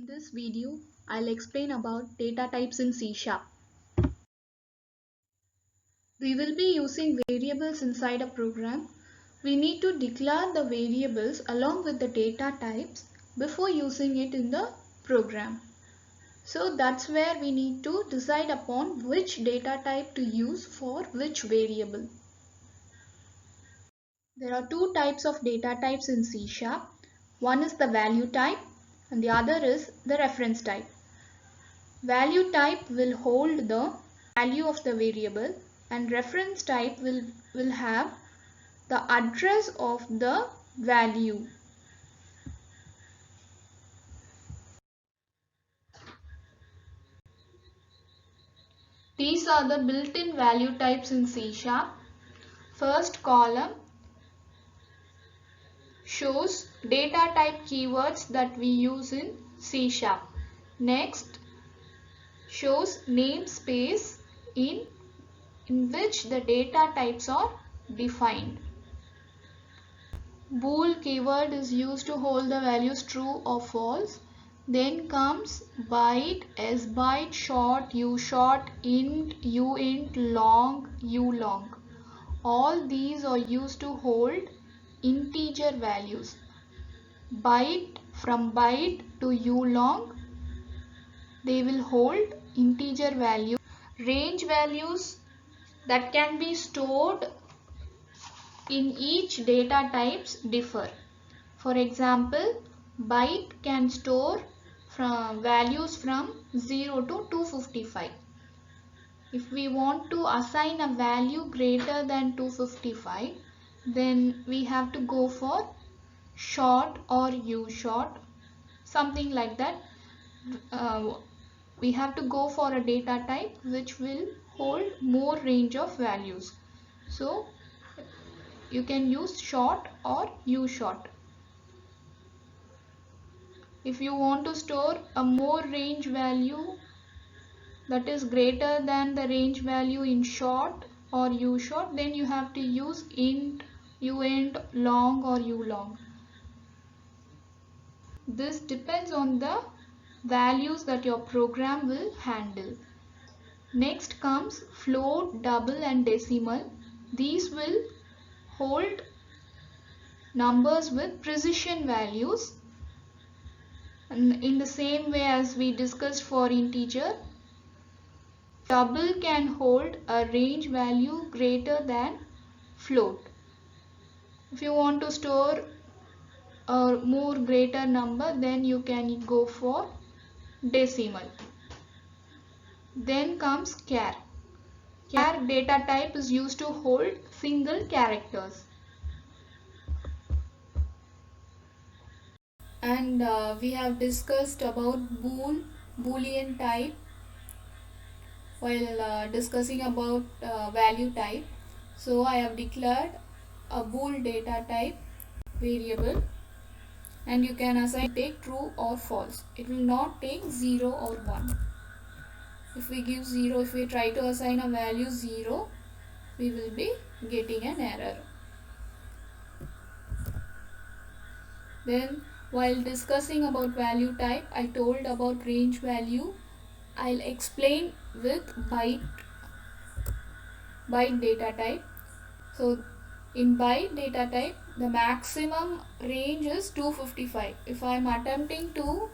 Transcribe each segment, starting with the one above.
this video, I'll explain about data types in C#. We will be using variables inside a program. We need to declare the variables along with the data types before using it in the program. So that's where we need to decide upon which data type to use for which variable. There are two types of data types in C#. One is the value type and the other is the reference type. Value type will hold the value of the variable and reference type will have the address of the value. These are the built-in value types in C#. First column shows data type keywords that we use in C#. Next shows namespace in which the data types are defined. Bool keyword is used to hold the values true or false. Then comes byte, sbyte, short, ushort, int, uint, long, ulong. All these are used to hold integer values. Byte, from byte to ulong, they will hold integer values. Range values that can be stored in each data types differ. For example, byte can store values from 0 to 255. If we want to assign a value greater than 255, then we have to go for short or ushort, something like that. We have to go for a data type which will hold more range of values. So you can use short or ushort. If you want to store a more range value that is greater than the range value in short or ushort, then you have to use int, uint, long or ulong. This depends on the values that your program will handle. Next comes float, double and decimal. These will hold numbers with precision values. And in the same way as we discussed for integer, double can hold a range value greater than float. If you want to store a more greater number, then you can go for decimal. Then comes char. Char data type is used to hold single characters. And we have discussed about Boolean type while discussing about value type. So I have declared a bool data type variable, and you can assign take true or false. It will not take 0 or 1. If we give 0, if we try to assign a value 0, we will be getting an error. Then while discussing about value type, I told about range value. I'll explain with byte data type. So in byte data type, the maximum range is 255. If I am attempting to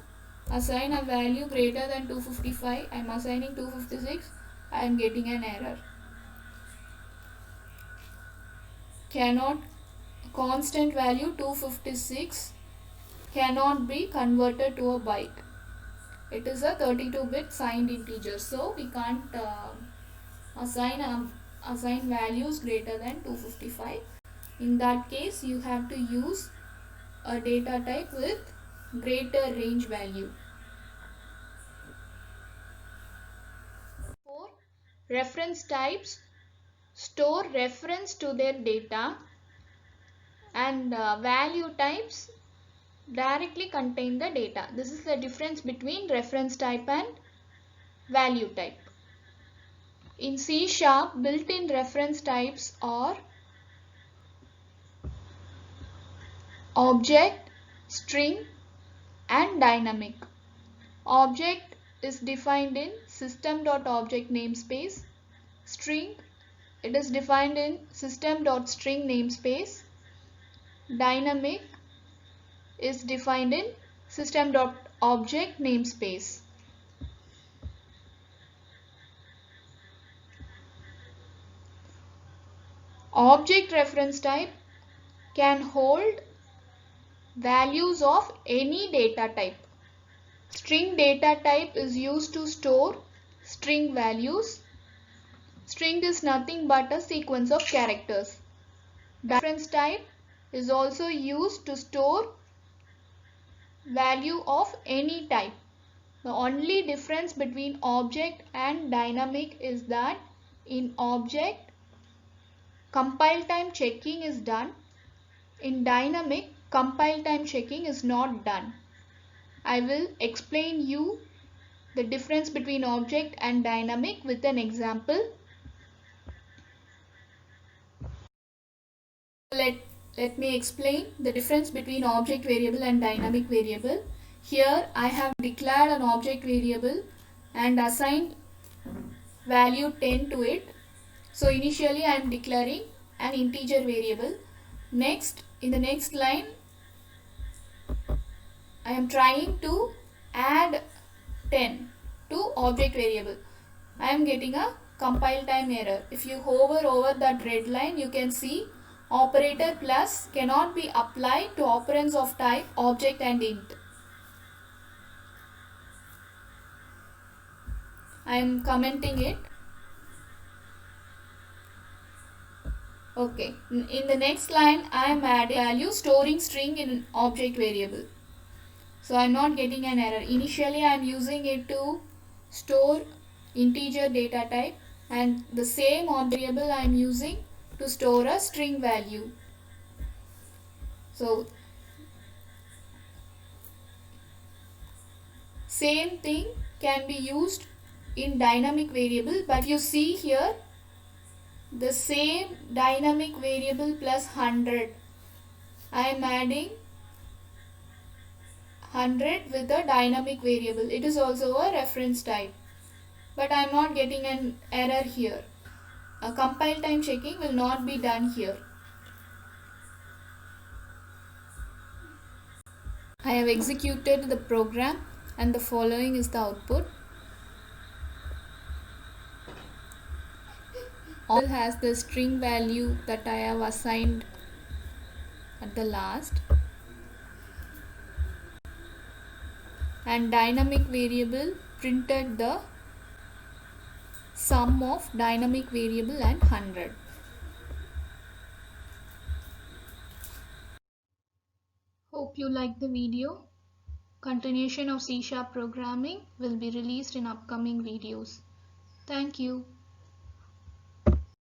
assign a value greater than 255, I am assigning 256, I am getting an error. Constant value 256 cannot be converted to a byte. It is a 32-bit signed integer, so we can't assign values greater than 255. In that case, you have to use a data type with greater range value. For reference types, store reference to their data, and value types directly contain the data. This is the difference between reference type and value type. In C#, built-in reference types are object, string and dynamic. Object is defined in system.object namespace. String, it is defined in system.string namespace. Dynamic is defined in system.object namespace. Object reference type can hold values of any data type. String data type is used to store string values. String is nothing but a sequence of characters. Reference type is also used to store value of any type. The only difference between object and dynamic is that in object, compile time checking is done. In dynamic, compile time checking is not done. I will explain you the difference between object and dynamic with an example. Let me explain the difference between object variable and dynamic variable. Here I have declared an object variable and assigned value 10 to it. So initially I am declaring an integer variable. Next, in the next line, I am trying to add 10 to object variable. I am getting a compile time error. If you hover over that red line, you can see operator plus cannot be applied to operands of type object and int. I am commenting it. Okay, in the next line I am adding value storing string in object variable. So I am not getting an error. Initially I am using it to store integer data type, and the same object variable I am using to store a string value. So same thing can be used in dynamic variable, but you see here the same dynamic variable plus 100. I am adding 100 with the dynamic variable. It is also a reference type, but I am not getting an error here. A compile time checking will not be done here. I have executed the program and the following is the output. All has the string value that I have assigned at the last, and dynamic variable printed the sum of dynamic variable and 100. Hope you liked the video. Continuation of C# programming will be released in upcoming videos. Thank you.